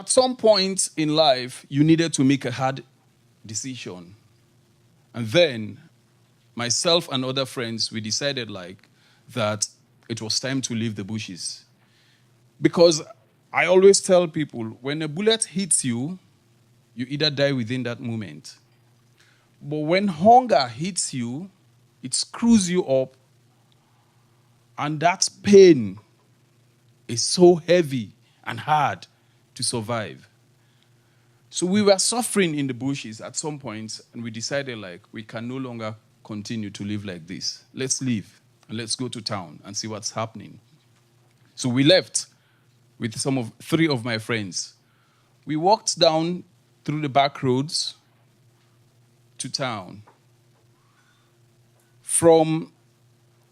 at some point in life, you needed to make a hard decision. And then myself and other friends, we decided that it was time to leave the bushes. Because I always tell people, when a bullet hits you, you either die within that moment. But when hunger hits you, it screws you up, and that pain is so heavy and hard to survive. So we were suffering in the bushes at some point, and we decided we can no longer continue to live like this. Let's leave and let's go to town and see what's happening. So we left with three of my friends. We walked down through the back roads to town. From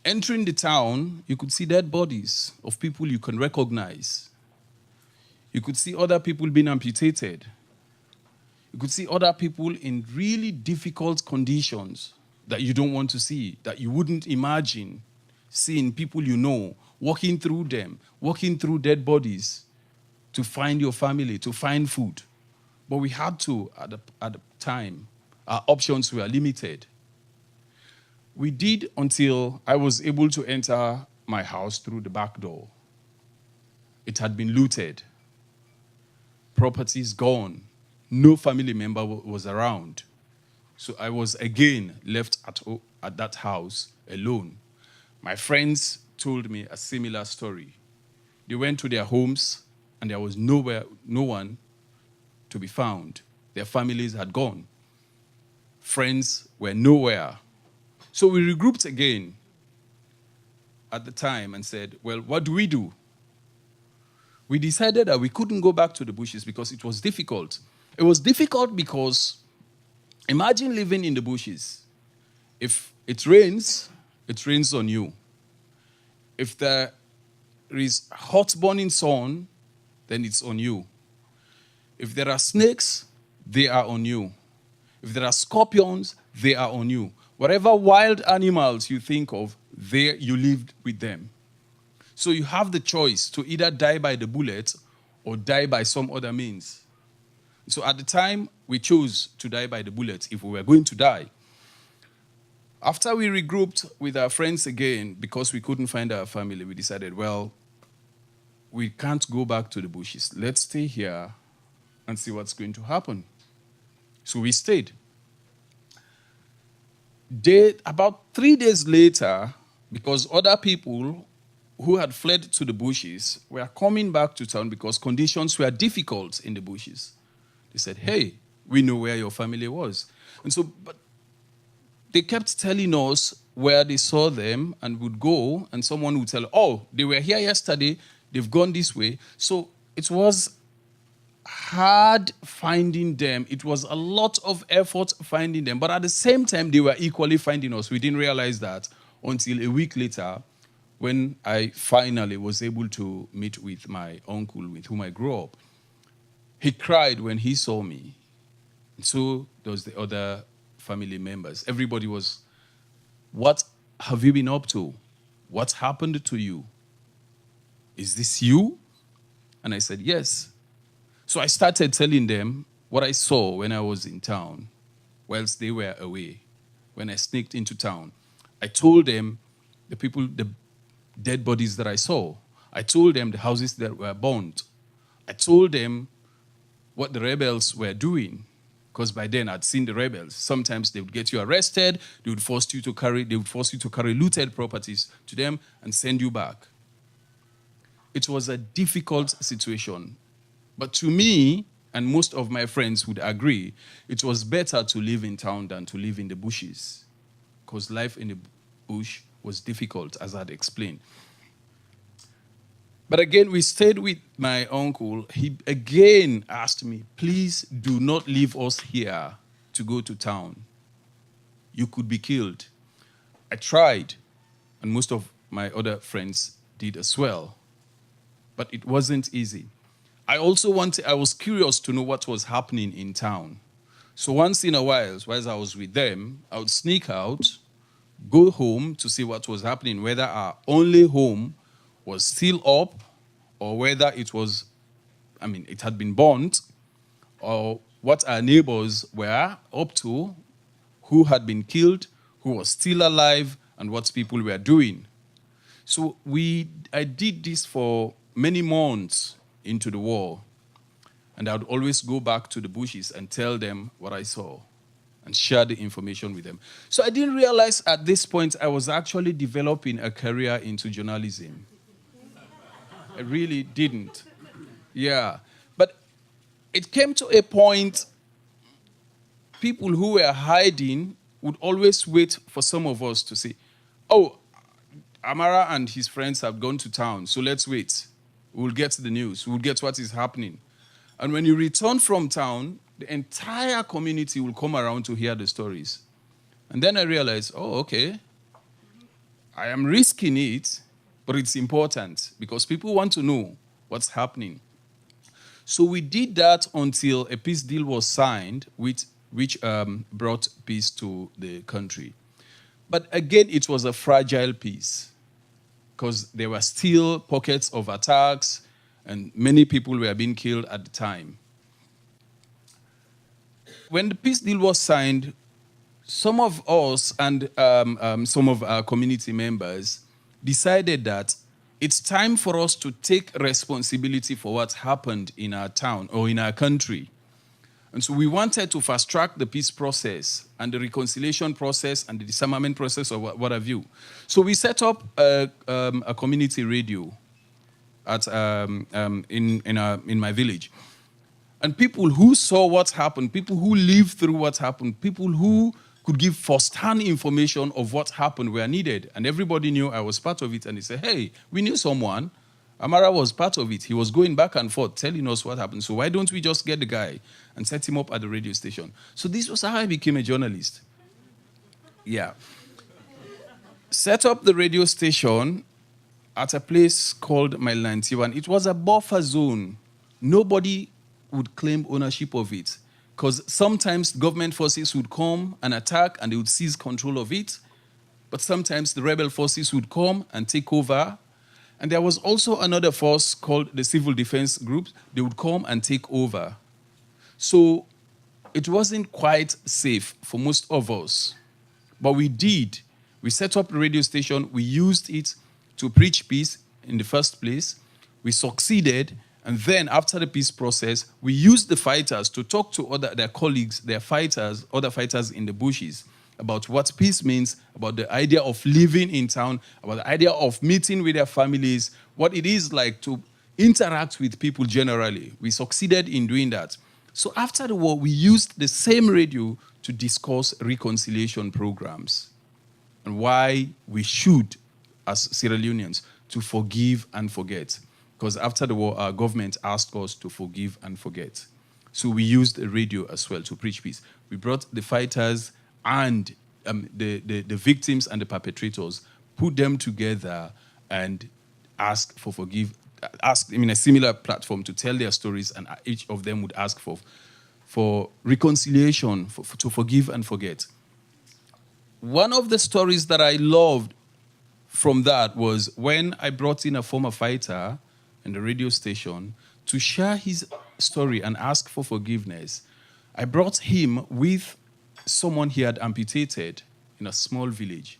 entering the town, you could see dead bodies of people you can recognize. You could see other people being amputated. You could see other people in really difficult conditions that you don't want to see, that you wouldn't imagine seeing people you know, walking through them, walking through dead bodies to find your family, to find food. But we had to, at the time, our options were limited. We did until I was able to enter my house through the back door. It had been looted. Properties gone. No family member was around. So I was again left at that house alone. My friends told me a similar story. They went to their homes and there was no one to be found. Their families had gone. Friends were nowhere. So we regrouped again at the time and said, well, what do we do? We decided that we couldn't go back to the bushes because it was difficult. It was difficult because imagine living in the bushes. If it rains on you. If there is hot burning sun, then it's on you. If there are snakes, they are on you. If there are scorpions, they are on you. Whatever wild animals you think of, there you lived with them. So you have the choice to either die by the bullet or die by some other means. So at the time, we chose to die by the bullet if we were going to die. After we regrouped with our friends again, because we couldn't find our family, we decided, well, we can't go back to the bushes. Let's stay here and see what's going to happen. So we stayed. About 3 days later, because other people who had fled to the bushes were coming back to town because conditions were difficult in the bushes. They said, hey, we know where your family was. And so, but they kept telling us where they saw them and would go, and someone would tell, oh, they were here yesterday, they've gone this way. So it was hard finding them. It was a lot of effort finding them. But at the same time, they were equally finding us. We didn't realize that until a week later when I finally was able to meet with my uncle with whom I grew up. He cried when he saw me. And so there was the other family members. Everybody was, what have you been up to? What happened to you? Is this you? And I said, yes. So I started telling them what I saw when I was in town, whilst they were away. When I sneaked into town, I told them the dead bodies that I saw. I told them the houses that were burned. I told them what the rebels were doing, because by then I'd seen the rebels. Sometimes they would get you arrested. They would force you to carry looted properties to them and send you back. It was a difficult situation. But to me, and most of my friends would agree, it was better to live in town than to live in the bushes, because life in the bush was difficult, as I'd explained. But again, we stayed with my uncle. He again asked me, please do not leave us here to go to town. You could be killed. I tried, and most of my other friends did as well. But it wasn't easy. I was curious to know what was happening in town. So once in a while, whilst I was with them, I would sneak out, go home to see what was happening, whether our only home was still up or whether it was it had been burnt, or what our neighbors were up to, who had been killed, who was still alive, and what people were doing. So I did this for many months into the war. And I would always go back to the bushes and tell them what I saw and share the information with them. So I didn't realize at this point I was actually developing a career into journalism. I really didn't. Yeah. But it came to a point, people who were hiding would always wait for some of us to say, oh, Amara and his friends have gone to town, so let's wait. We'll get the news. We'll get what is happening. And when you return from town, the entire community will come around to hear the stories. And then I realized, oh, okay, I am risking it, but it's important because people want to know what's happening. So we did that until a peace deal was signed, which brought peace to the country. But again, it was a fragile peace because there were still pockets of attacks and many people were being killed at the time. When the peace deal was signed, some of us and some of our community members decided that it's time for us to take responsibility for what happened in our town or in our country. And so we wanted to fast track the peace process and the reconciliation process and the disarmament process or what have you. So we set up a community radio at in my village. And people who saw what happened, people who lived through what happened, people who could give first-hand information of what happened were needed. And everybody knew I was part of it. And they said, hey, we knew someone. Amara was part of it. He was going back and forth telling us what happened. So why don't we just get the guy and set him up at the radio station? So this was how I became a journalist. Yeah. Set up the radio station at a place called Mile 91. It was a buffer zone. Nobody would claim ownership of it because sometimes government forces would come and attack and they would seize control of it. But sometimes the rebel forces would come and take over. And there was also another force called the Civil Defense Group. They would come and take over. So it wasn't quite safe for most of us. But we did. We set up the radio station. We used it to preach peace in the first place. We succeeded. And then after the peace process, we used the fighters to talk to their colleagues, their fighters, other fighters in the bushes about what peace means, about the idea of living in town, about the idea of meeting with their families, what it is like to interact with people generally. We succeeded in doing that. So after the war, we used the same radio to discuss reconciliation programs and why we should, as Sierra Leoneans, to forgive and forget. Because after the war, our government asked us to forgive and forget. So we used the radio as well to preach peace. We brought the fighters and the victims and the perpetrators, put them together and ask for a similar platform to tell their stories, and each of them would ask for reconciliation, to forgive and forget. One of the stories that I loved from that was when I brought in a former fighter in the radio station to share his story and ask for forgiveness. I brought him with someone he had amputated in a small village.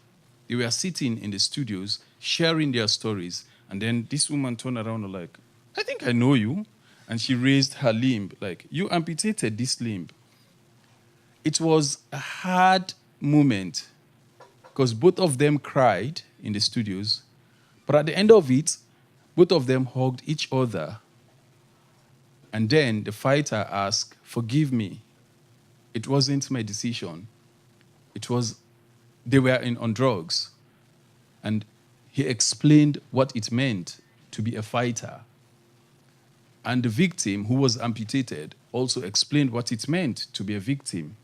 They were sitting in the studios, sharing their stories, and then this woman turned around and like, I think I know you. And she raised her limb, like, you amputated this limb. It was a hard moment because both of them cried in the studios, but at the end of it, both of them hugged each other. And then the fighter asked, forgive me. It wasn't my decision. They were on drugs. And he explained what it meant to be a fighter. And the victim, who was amputated, also explained what it meant to be a victim.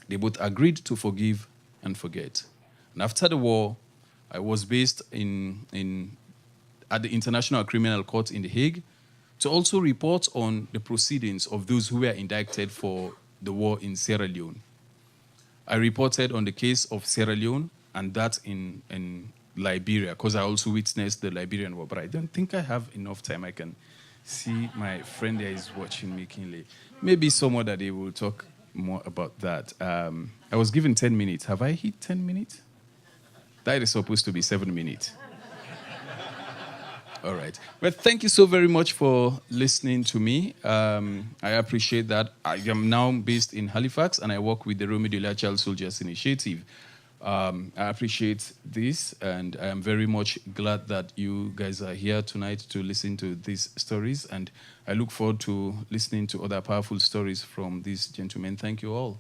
They both agreed to forgive and forget. And after the war, I was based at the International Criminal Court in The Hague to also report on the proceedings of those who were indicted for the war in Sierra Leone. I reported on the case of Sierra Leone and that in Liberia, because I also witnessed the Liberian war, but I don't think I have enough time. I can See, my friend there is watching me keenly. Maybe some other day we'll talk more about that. I was given 10 minutes. Have I hit 10 minutes? That is supposed to be 7 minutes. All right. Well, thank you so very much for listening to me. I appreciate that. I am now based in Halifax, and I work with the Rome de la Child Soldiers Initiative. I appreciate this, and I am very much glad that you guys are here tonight to listen to these stories, and I look forward to listening to other powerful stories from these gentlemen. Thank you all.